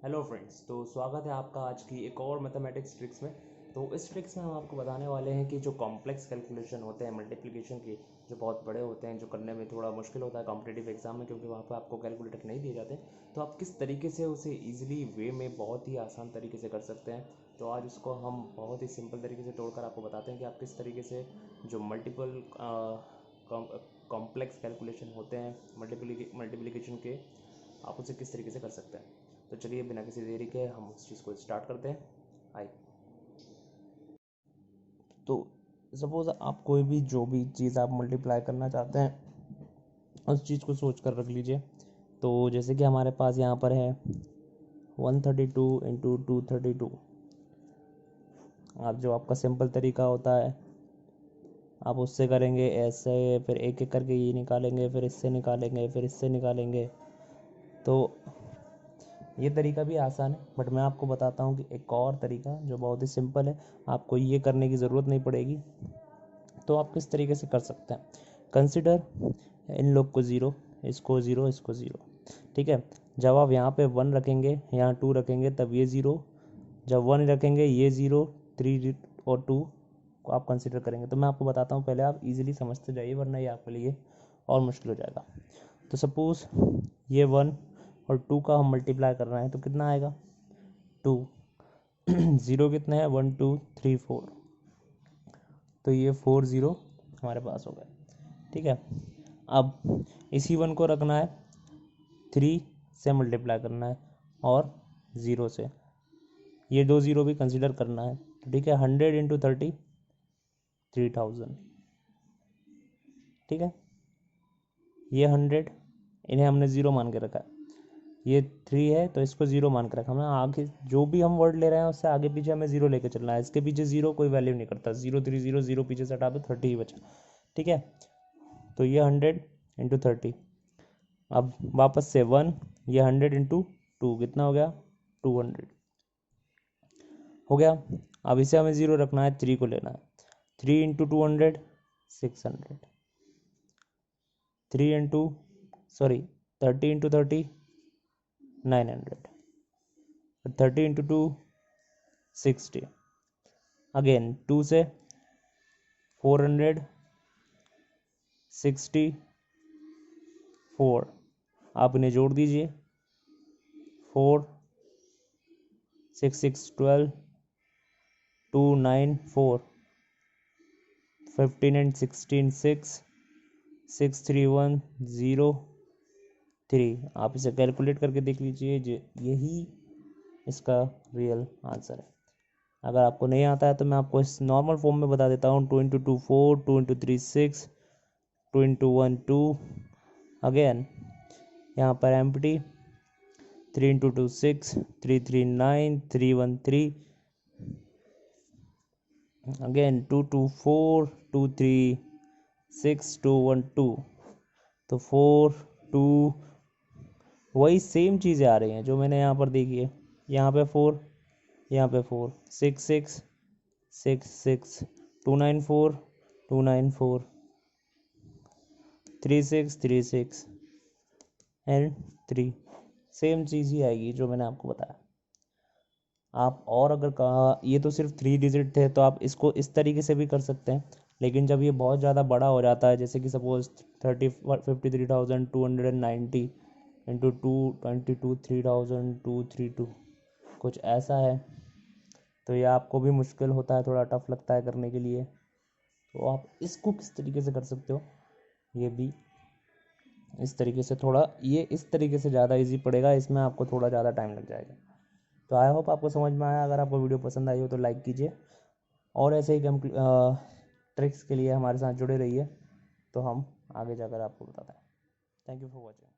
Hello friends, तो स्वागत है आपका आज की एक और मैथमेटिक्स ट्रिक्स में। तो इस ट्रिक्स में हम आपको बताने वाले हैं कि जो कॉम्प्लेक्स कैलकुलेशन होते हैं मल्टीप्लिकेशन के, जो बहुत बड़े होते हैं, जो करने में थोड़ा मुश्किल होता है कॉम्पिटिटिव एग्जाम में, क्योंकि वहाँ पर आपको कैलकुलेटर नहीं दिए जाते, तो आप किस तरीके से उसे ईजिली वे में बहुत ही आसान तरीके से कर सकते हैं। तो आज उसको हम बहुत ही सिंपल तरीके से तोड़कर आपको बताते हैं कि आप किस तरीके से जो मल्टीपल कॉम्प्लेक्स कैलकुलेशन होते हैं मल्टीप्लिकेशन के, आप उसे किस तरीके से कर सकते हैं। तो चलिए बिना किसी देरी के हम उस चीज़ को स्टार्ट करते हैं। आइए। तो सपोज़ आप कोई भी जो भी चीज़ आप मल्टीप्लाई करना चाहते हैं उस चीज़ को सोच कर रख लीजिए। तो जैसे कि हमारे पास यहाँ पर है 132 इंटू 232। आप जो आपका सिंपल तरीका होता है आप उससे करेंगे ऐसे, फिर एक एक करके ये निकालेंगे, फिर इससे निकालेंगे, फिर इससे निकालेंगे। तो ये तरीका भी आसान है, बट मैं आपको बताता हूँ कि एक और तरीका जो बहुत ही सिंपल है, आपको ये करने की ज़रूरत नहीं पड़ेगी। तो आप किस तरीके से कर सकते हैं, कंसिडर इन लोग को ज़ीरो, इसको ज़ीरो, इसको ज़ीरो। ठीक है, जब आप यहाँ पे 1 रखेंगे, यहाँ 2 रखेंगे, तब ये ज़ीरो। जब 1 रखेंगे ये ज़ीरो, 3 और 2 को आप कंसिडर करेंगे। तो मैं आपको बताता हूँ, पहले आप इजीली समझते जाइए, वरना ये आपके लिए और मुश्किल हो जाएगा। तो सपोज़ ये 1 और 2 का हम मल्टीप्लाई कर रहे हैं, तो कितना आएगा 2। ज़ीरो कितने हैं 1 2 3 4, तो ये 4 ज़ीरो हमारे पास हो गए। ठीक है, अब इसी 1 को रखना है, 3 से मल्टीप्लाई करना है और 0 से, ये 2 ज़ीरो भी कंसिडर करना है। तो ठीक है, 100 इंटू 30 3000। ठीक है, ये 100 इन्हें हमने ज़ीरो मान के रखा है, ये 3 है तो इसको ज़ीरो मान के रखा। हमने आगे जो भी हम वर्ड ले रहे हैं उससे आगे पीछे हमें ज़ीरो लेके चलना है। इसके पीछे ज़ीरो कोई वैल्यू नहीं करता, 0 3 0, ज़ीरो पीछे से हटा दो, 30 ही बचा। ठीक है, तो ये 100 इंटू 30। अब वापस से 1, ये 100 इंटू 2 कितना हो गया 200 हो गया। अब इसे हमें ज़ीरो रखना है, 3 को लेना है, 3 into 200 600, 3 into sorry 30 into 30 900, 30 into 2 60, again 2 से 400 64। आप इन्हें जोड़ दीजिए, 4 6 6 12 2 9 4, 15 and 16 6 6 3 1 0 3। आप इसे कैलकुलेट करके देख लीजिए, यही इसका रियल आंसर है। अगर आपको नहीं आता है तो मैं आपको इस नॉर्मल फॉर्म में बता देता हूँ, 2 इंटू 2 4, 2 इंटू 3 6, 2 इंटू 1 2, अगेन यहाँ पर एम्प्टी, 3 इंटू 2 6, 3 3 9, 3 1 3, अगेन 2 2 4, 2 3 6, 2 1 2। तो 4 2, वही सेम चीज़ें आ रही हैं जो मैंने यहाँ पर देखी है। यहाँ पे 4, यहाँ पे 4, 6 6 6 6, 2 9 4, 2 9 4, 3 6 3 6 एंड 3। सेम चीज़ ही आएगी जो मैंने आपको बताया। आप और अगर कहा, ये तो सिर्फ 3 डिजिट थे, तो आप इसको इस तरीके से भी कर सकते हैं। लेकिन जब ये बहुत ज़्यादा बड़ा हो जाता है, जैसे कि सपोज 53,290 इंटू 222 3,232, कुछ ऐसा है, तो ये आपको भी मुश्किल होता है, थोड़ा टफ लगता है करने के लिए। तो आप इसको किस तरीके से कर सकते हो, ये भी इस तरीके से, थोड़ा ये इस तरीके से ज़्यादा इजी पड़ेगा, इसमें आपको थोड़ा ज़्यादा टाइम लग जाएगा। तो आई होप आपको समझ में आया। अगर आपको वीडियो पसंद आई हो तो लाइक कीजिए, और ऐसे ही ट्रिक्स के लिए हमारे साथ जुड़े रहिए, तो हम आगे जाकर आपको बताते हैं। Thank you for watching.